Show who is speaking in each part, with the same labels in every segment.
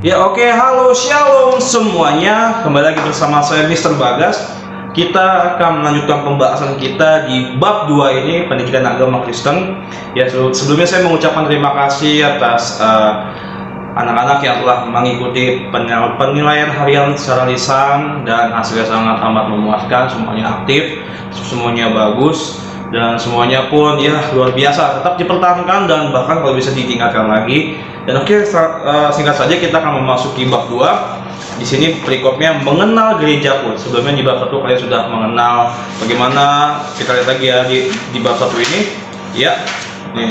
Speaker 1: Ya oke, halo shalom semuanya. Kembali lagi bersama saya Mr. Bagas. Kita akan melanjutkan pembahasan kita di bab 2 ini, pendidikan agama Kristen. Ya, sebelumnya saya mengucapkan terima kasih atas anak-anak yang telah mengikuti penilaian harian secara lisan dan hasilnya sangat amat memuaskan. Semuanya aktif, semuanya bagus, dan semuanya pun ya luar biasa, tetap dipertahankan dan bahkan kalau bisa ditingkatkan lagi. Dan oke, singkat saja kita akan memasuki bab 2. Di sini perikopnya mengenal gerejaku. Sebelumnya di bab 1 kalian sudah mengenal bagaimana, kita lihat lagi ya di bab 1 ini. Ya. Nih.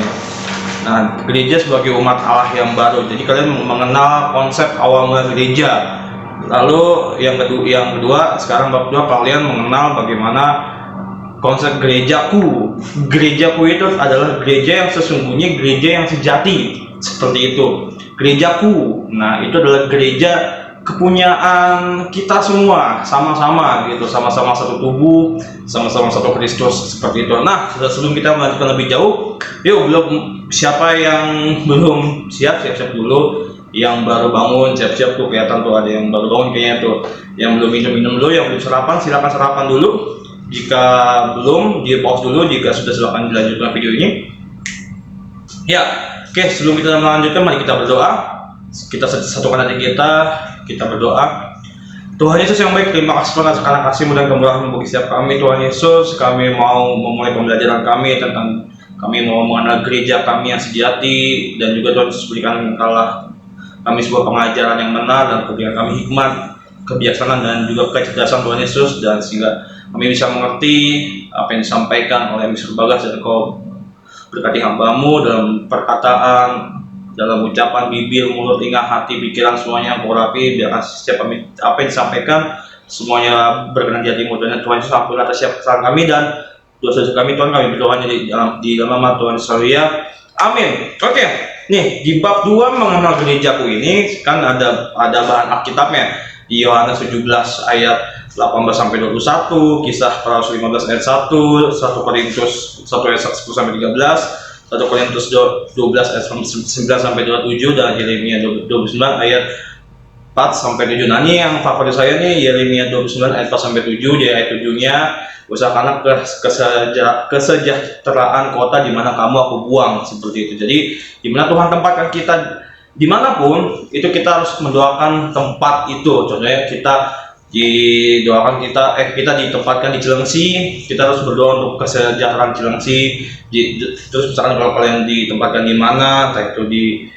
Speaker 1: Nah, gereja sebagai umat Allah yang baru. Jadi kalian mengenal konsep awal mula gereja. Lalu yang kedua, sekarang bab 2 kalian mengenal bagaimana konsep gerejaku. Gerejaku itu adalah gereja yang sesungguhnya, gereja yang sejati. Seperti itu. Gerejaku. Nah, itu adalah gereja kepunyaan kita semua, sama-sama gitu, sama-sama satu tubuh, sama-sama satu Kristus, seperti itu. Nah, sebelum kita melanjutkan lebih jauh, yuk, siapa yang belum siap-siap dulu. Yang baru bangun siap-siap tuh, kelihatan tuh ada yang baru bangun kayaknya tuh. Yang belum minum dulu, yang belum sarapan silakan sarapan dulu. Jika belum, di pause dulu. Jika sudah, silakan dilanjutkan video ini. Ya, oke, sebelum kita melanjutkan, mari kita berdoa. Kita satukan hati kita berdoa. Tuhan Yesus yang baik, terima kasih Tuhan atas karena kasih-Mu dan kemurahan-Mu bagi setiap kami. Tuhan Yesus, kami mau memulai pembelajaran kami tentang, kami mau mengenal gereja kami yang sejati, dan juga Tuhan Yesus berikan kami sebuah pengajaran yang benar, dan berikan kami hikmat, kebijaksanaan, dan juga kecerdasan Tuhan Yesus, dan sehingga kami bisa mengerti apa yang disampaikan oleh Mr. Bagas, dan Kau berkati hamba-Mu dalam perkataan, dalam ucapan bibir, mulut, telinga, hati, pikiran, semuanya Kau rapi, biarkan setiap apa yang disampaikan semuanya berkenan di hati-Mu. Dan Tuhan Yesus, ampuni atas setiap kesalahan kami dan dosa-dosa kami. Tuhan, kami berdoanya di dalam nama Tuhan Yesus, ya. Amin. Oke, nih di bab 2 mengenal gerejaku ini kan ada bahan Alkitabnya di Yohanes 17 ayat 18 sampai 21, Kisah Para Rasul 15 ayat 1, 1 Korintus 1 ayat 10 sampai 13, 1 Korintus 12 ayat 9 sampai 27, dan Yeremia 29 ayat 4 sampai 7. Nah, ini yang favorit saya nih, Yeremia 29 ayat 4 sampai 7. Di ayat 7-nya, usahakanlah kesejahteraan kota di mana kamu aku buang, seperti itu. Jadi, di mana Tuhan tempatkan kita, dimanapun itu kita harus mendoakan tempat itu. Contohnya kita kita ditempatkan di Cilengsi, kita harus berdoa untuk kesejahteraan Cilengsi. Terus misalkan kalau kalian ditempatkan di mana, entah itu di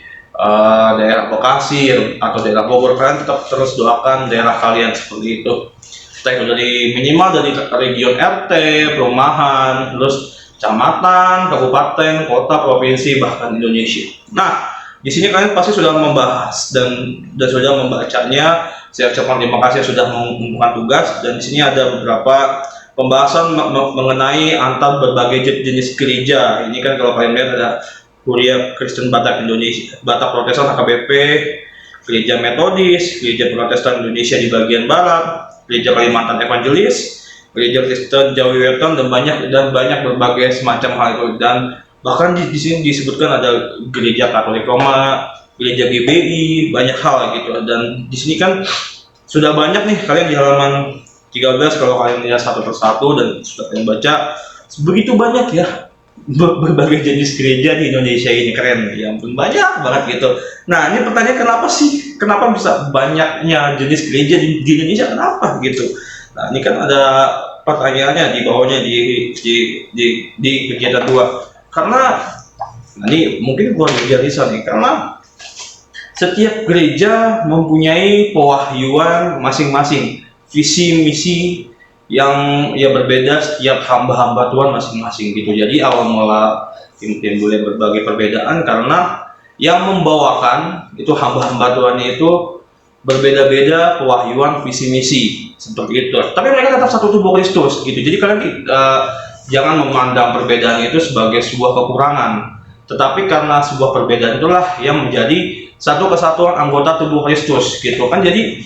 Speaker 1: daerah Bekasi atau daerah Bogor, kalian tetap terus doakan daerah kalian, seperti itu. Entah itu dari minimal dari region RT, perumahan, terus kecamatan, kabupaten, kota, provinsi, bahkan Indonesia. Nah, di sini kalian pasti sudah membahas dan sudah membacanya. Saya ucapkan terima kasih sudah mengumpulkan tugas, dan di sini ada beberapa pembahasan mengenai antar berbagai jenis gereja. Ini kan kalau kalian lihat ada Kuria Kristen Batak Indonesia, Batak Protestan AKBP, Gereja Metodis, Gereja Protestan Indonesia di bagian barat, Gereja Kalimantan Evangelis, Gereja Kristen Jawa Wetan, dan banyak berbagai semacam hal itu. Dan bahkan di sini disebutkan ada Gereja Katolik Roma, Gereja GBI, banyak hal gitu. Dan di sini kan sudah banyak nih, kalian di halaman 13 kalau kalian lihat satu persatu dan sudah kalian baca, begitu banyak ya berbagai jenis gereja di Indonesia ini. Keren ya ampun, banyak banget gitu. Nah, ini pertanyaan, kenapa bisa banyaknya jenis gereja di Indonesia, kenapa gitu. Nah, ini kan ada pertanyaannya di bawahnya di kegiatan 2. Karena ini mungkin gua jadi riset nih, karena setiap gereja mempunyai pewahyuan masing-masing, visi misi yang berbeda setiap hamba-hamba Tuhan masing-masing gitu. Jadi awal mula boleh berbagai perbedaan karena yang membawakan itu hamba-hamba Tuhan itu berbeda-beda pewahyuan visi misi, seperti itu. Tapi mereka tetap satu tubuh Kristus gitu. Jadi kalian jangan memandang perbedaan itu sebagai sebuah kekurangan, tetapi karena sebuah perbedaan itulah yang menjadi satu kesatuan anggota tubuh Kristus gitu kan. Jadi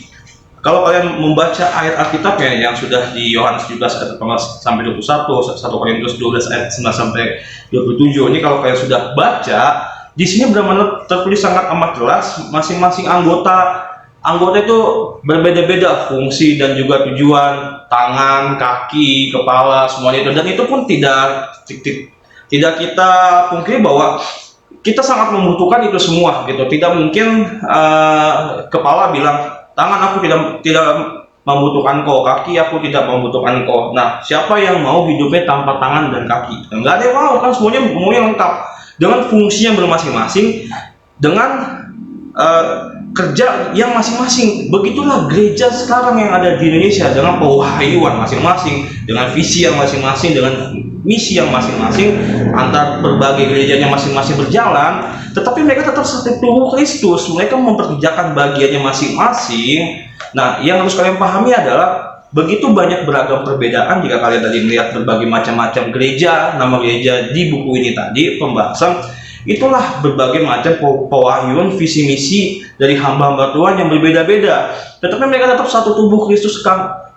Speaker 1: kalau kalian membaca ayat Alkitabnya yang sudah di Yohanes 17 ayat 18 sampai 21, 1 Korintus 12 ayat 9 sampai 27, ini kalau kalian sudah baca, di sini benar-benar tertulis sangat amat jelas, masing-masing anggota itu berbeda-beda fungsi dan juga tujuan, tangan, kaki, kepala, semuanya itu. Dan itu pun tidak kita pungkiri bahwa kita sangat membutuhkan itu semua gitu. Tidak mungkin kepala bilang, tangan aku tidak membutuhkan kau, kaki aku tidak membutuhkan kau. Nah, siapa yang mau hidupnya tanpa tangan dan kaki? Enggak ada yang mau, kan semuanya lengkap dengan fungsi yang bermasing-masing, dengan kerja yang masing-masing. Begitulah gereja sekarang yang ada di Indonesia, dengan pewahyuan masing-masing, dengan visi yang masing-masing, dengan misi yang masing-masing, antar berbagai gerejanya masing-masing berjalan, tetapi mereka tetap satu tubuh Kristus. Mereka memperkerjakan bagiannya masing-masing. Nah, yang harus kalian pahami adalah begitu banyak beragam perbedaan. Jika kalian tadi melihat berbagai macam-macam gereja, nama gereja di buku ini tadi pembahasan, itulah berbagai macam pewahyuan visi misi dari hamba-hamba Tuhan yang berbeda-beda. Tetapi mereka tetap satu tubuh Kristus,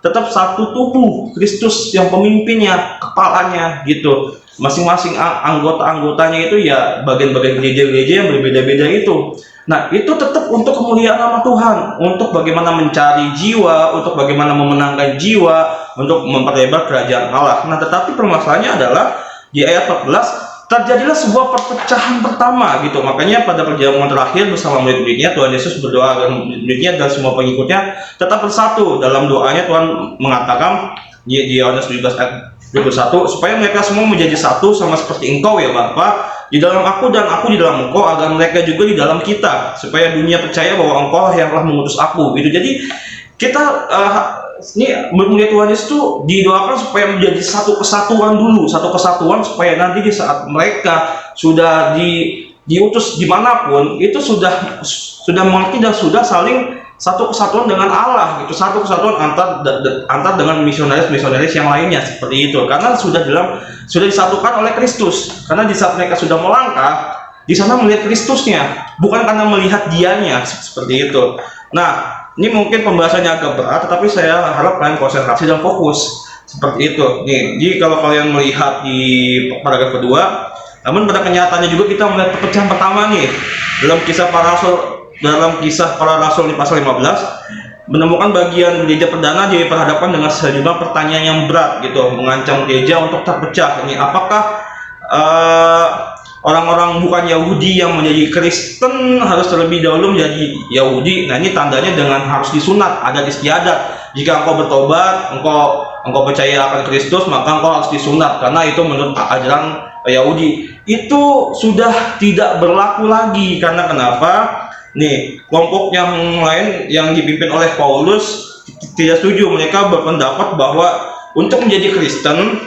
Speaker 1: tetap satu tubuh Kristus yang pemimpinnya, kepalanya gitu. Masing-masing anggota-anggotanya itu ya bagian-bagian gereja-gereja yang berbeda-beda itu. Nah, itu tetap untuk kemuliaan nama Tuhan, untuk bagaimana mencari jiwa, untuk bagaimana memenangkan jiwa, untuk memperlebar kerajaan Allah. Nah, tetapi permasalahannya adalah di ayat 14 terjadilah sebuah perpecahan pertama gitu. Makanya pada perjamuan terakhir bersama murid-muridnya, Tuhan Yesus berdoa agar murid-muridnya dan semua pengikutnya tetap bersatu. Dalam doanya Tuhan mengatakan di Yohanes 17 ayat 21, supaya mereka semua menjadi satu sama seperti Engkau ya Bapa, di dalam aku dan aku di dalam Engkau, agar mereka juga di dalam kita, supaya dunia percaya bahwa Engkau yang telah mengutus aku gitu. Jadi kita ini murid Tuhan Yesus itu didoakan supaya menjadi satu kesatuan dulu, satu kesatuan supaya nanti di saat mereka sudah diutus dimanapun itu sudah mengerti dan sudah saling satu kesatuan dengan Allah gitu, satu kesatuan antar dengan misionaris yang lainnya seperti itu, karena sudah disatukan oleh Kristus. Karena di saat mereka sudah melangkah di sana melihat Kristusnya, bukan karena melihat dianya seperti itu. Nah, ini mungkin pembahasannya agak berat, tetapi saya harap kalian konsentrasi dan fokus seperti itu. Nih, jadi kalau kalian melihat di paragraf kedua, namun pada kenyataannya juga kita melihat perpecahan pertama nih dalam kisah para rasul di pasal 15, menemukan bagian gereja perdana diperhadapkan dengan sejumlah pertanyaan yang berat gitu, mengancam gereja untuk terpecah. Ini apakah orang-orang bukan Yahudi yang menjadi Kristen harus terlebih dahulu menjadi Yahudi? Nah, ini tandanya dengan harus disunat, adat istiadat. Jika engkau bertobat, engkau percaya akan Kristus, maka engkau harus disunat, karena itu menurut ajaran Yahudi. Itu sudah tidak berlaku lagi. Karena kenapa? Nih, kelompok yang lain yang dipimpin oleh Paulus tidak setuju. Mereka berpendapat bahwa untuk menjadi Kristen,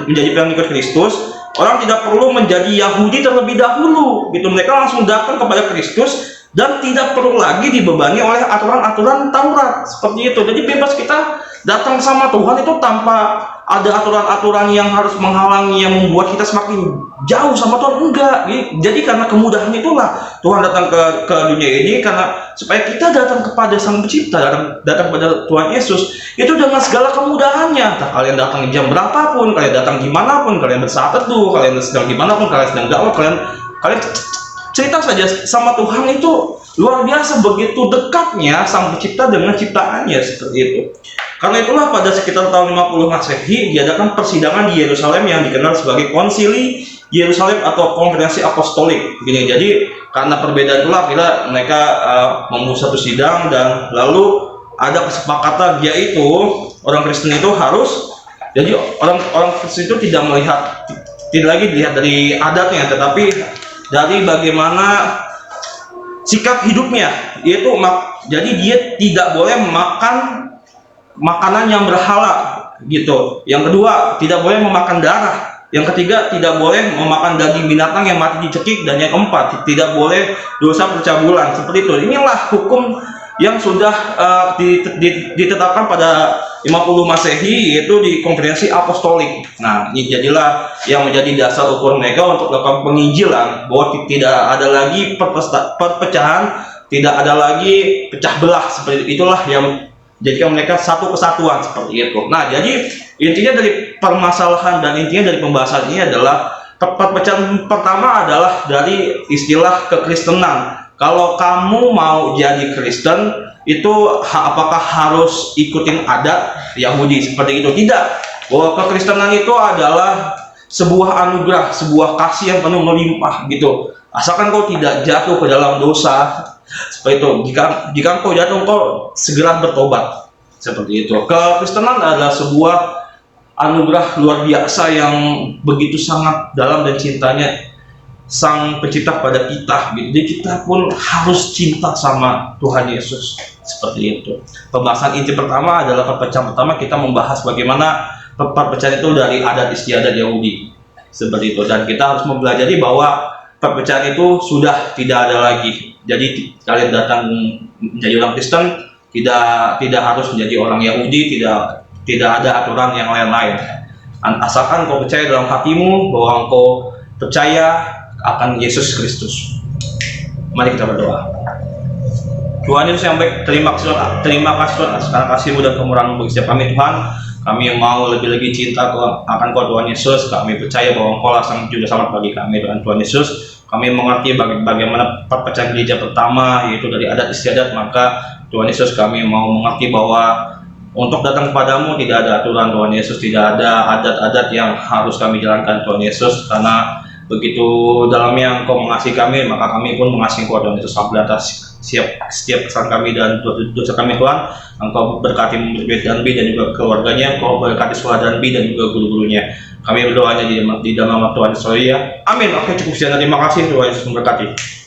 Speaker 1: menjadi pengikut Kristus, orang tidak perlu menjadi Yahudi terlebih dahulu gitu. Mereka langsung datang kepada Kristus dan tidak perlu lagi dibebani oleh aturan-aturan Taurat seperti itu. Jadi bebas kita datang sama Tuhan itu tanpa ada aturan-aturan yang harus menghalangi, yang membuat kita semakin jauh sama Tuhan. Enggak. Jadi karena kemudahan itulah Tuhan datang ke dunia ini, karena supaya kita datang kepada Sang Pencipta, datang kepada Tuhan Yesus itu dengan segala kemudahannya. Entah kalian datang jam berapapun, kalian datang dimanapun, kalian bersaat teduh, kalian sedang dimanapun, kalian sedang dakwah, kalian cerita saja sama Tuhan. Itu luar biasa, begitu dekatnya Sang Pencipta dengan ciptaannya seperti itu. Karena itulah pada sekitar tahun 50 Masehi diadakan persidangan di Yerusalem yang dikenal sebagai Konsili Yerusalem atau Konferensi Apostolik. Begini, jadi karena perbedaan itulah akhirnya mereka membuat satu sidang, dan lalu ada kesepakatan, yaitu orang Kristen itu harus, jadi orang Kristen itu tidak lagi dilihat dari adatnya, tetapi dari bagaimana sikap hidupnya, yaitu jadi dia tidak boleh makan makanan yang berhala gitu. Yang kedua, tidak boleh memakan darah. Yang ketiga, tidak boleh memakan daging binatang yang mati dicekik. Dan yang keempat, tidak boleh dosa percabulan seperti itu. Inilah hukum yang sudah ditetapkan pada 50 Masehi, yaitu di Konferensi Apostolik. Nah, ini jadilah yang menjadi dasar ukur mereka untuk melakukan penginjilan, bahwa tidak ada lagi perpecahan, tidak ada lagi pecah belah seperti itulah yang jadikan mereka satu kesatuan seperti itu. Nah, jadi intinya dari permasalahan dan intinya dari pembahasan ini adalah Perpecahan pertama adalah dari istilah kekristenan. Kalau kamu mau jadi Kristen, itu apakah harus ikutin adat Yahudi seperti itu? Tidak. Bahwa kekristenan itu adalah sebuah anugerah, sebuah kasih yang penuh melimpah gitu. Asalkan kau tidak jatuh ke dalam dosa, seperti itu. Jika kau jatuh, kau segera bertobat. Seperti itu. Kekristenan adalah sebuah anugerah luar biasa yang begitu sangat dalam dan cintanya Sang Pencipta pada kita. Jadi kita pun harus cinta sama Tuhan Yesus. Seperti itu. Pembahasan inti pertama adalah perpecahan pertama, kita membahas bagaimana perpecahan itu dari adat istiadat Yahudi. Seperti itu. Dan kita harus mempelajari bahwa perpecahan itu sudah tidak ada lagi. Jadi kalian datang menjadi orang Kristen, tidak harus menjadi orang Yahudi, tidak ada aturan yang lain-lain. Asalkan kau percaya dalam hatimu bahwa kau percaya akan Yesus Kristus. Mari kita berdoa. Tuhan Yesus yang baik, terima kasih Tuhan atas kasih-Mu dan kemurahan-Mu bagi setiap kami Tuhan. Kami mau lebih-lebih cinta akan Kau Tuhan Yesus. Kami percaya bahwa Engkau lah Sang Juru Selamat bagi kami Tuhan Yesus. Kami mengerti bagaimana perpecahan gereja pertama, yaitu dari adat istiadat. Maka Tuhan Yesus, kami mau mengerti bahwa untuk datang kepadamu tidak ada aturan Tuhan Yesus, tidak ada adat-adat yang harus kami jalankan Tuhan Yesus, karena begitu dalamnya Engkau mengasihi kami, maka kami pun mengasihi Engkau Tuhan Yesus. Ampuni atas setiap kesalahan kami dan dosa kami Tuhan. Engkau berkati Murid dan Bi dan juga keluarganya, Engkau berkati sekolah dan Bi dan juga guru-gurunya. Kami berdoanya di dalam nama Tuhan Yesus. Amin. Oke, cukup sekian. Terima kasih. Tuhan Yesus memberkati.